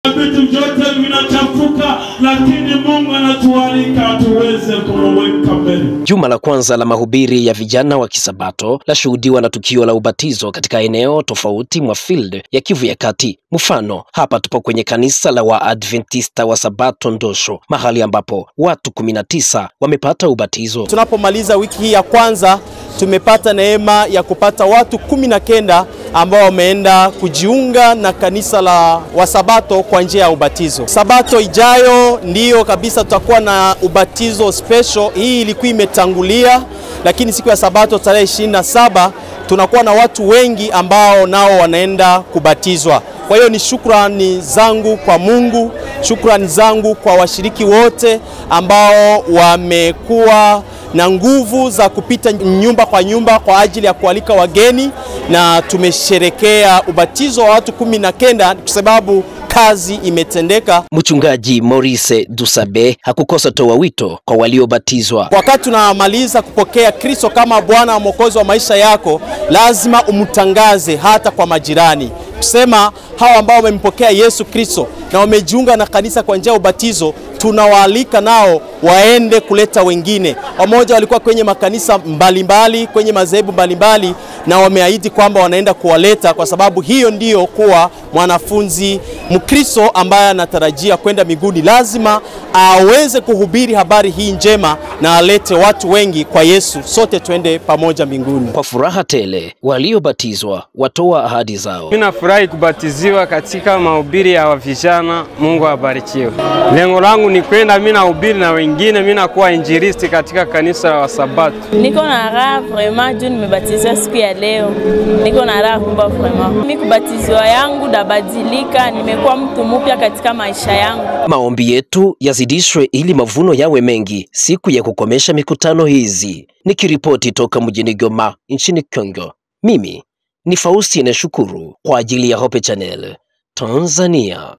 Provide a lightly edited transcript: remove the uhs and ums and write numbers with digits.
Vitu vyote vinachafuka, lakini Mungu anatualika tuweze kumweka mbele. Juma la kwanza la mahubiri ya vijana wa Kisabato lashuhudiwa na tukio la ubatizo katika eneo tofauti mwa field ya Kivu ya Kati. Mfano, hapa tupo kwenye kanisa la Waadventista wa Sabato Ndosho, mahali ambapo watu 19 wamepata ubatizo. Tunapomaliza wiki hii ya kwanza, tumepata neema ya kupata watu 19 ambao wameenda kujiunga na kanisa la Wasabato kwa njia ya ubatizo. Sabato ijayo ndiyo kabisa tutakuwa na ubatizo special. Hii ilikuwa imetangulia, lakini siku ya Sabato tarehe 27 tunakuwa na watu wengi ambao nao wanaenda kubatizwa. Kwa hiyo ni shukrani zangu kwa Mungu, shukrani zangu kwa washiriki wote ambao wamekuwa na nguvu za kupita nyumba kwa nyumba kwa ajili ya kualika wageni, na tumesherekea ubatizo wa watu 19 kwa sababu kazi imetendeka. Mchungaji Maurice Dusabe hakukosa toa wito kwa waliobatizwa. Wakati tunamaliza kupokea Kristo kama Bwana na Mwokozi wa maisha yako, lazima umtangaze hata kwa majirani. Kusema hawa ambao wamempokea Yesu Kristo na wamejiunga na kanisa kwa njia ya ubatizo, tunawaalika nao waende kuleta wengine. Wamoja walikuwa kwenye makanisa mbalimbali, kwenye madhehebu mbalimbali, na wameahidi kwamba wanaenda kuwaleta, kwa sababu hiyo ndiyo kuwa mwanafunzi Mkristo ambaye anatarajia kwenda mbinguni. Lazima aweze kuhubiri habari hii njema na alete watu wengi kwa Yesu. Sote twende pamoja mbinguni. Kwa furaha tele, waliobatizwa watoa ahadi zao. Mimi nafurahi kubatiziwa katika mahubiri ya vijana. Mungu abarikiwe. Lengo langu ni kwenda mimi nahubiri na wengine, mimi nakuwa injilisti katika kanisa la Wasabato. Niko na raha vraiment juu nimebatizwa siku ya leo. Niko na raha kubwa vraiment. Mimi kubatizwa yangu dabadilika, nimekuwa mtu mpya katika maisha yangu. Maombi yetu yazidishwe ili mavuno yawe mengi siku ya kukomesha mikutano hizi. Nikiripoti toka mjini Goma nchini Kongo, mimi ni Faustine Shukuru kwa ajili ya Hope Channel Tanzania.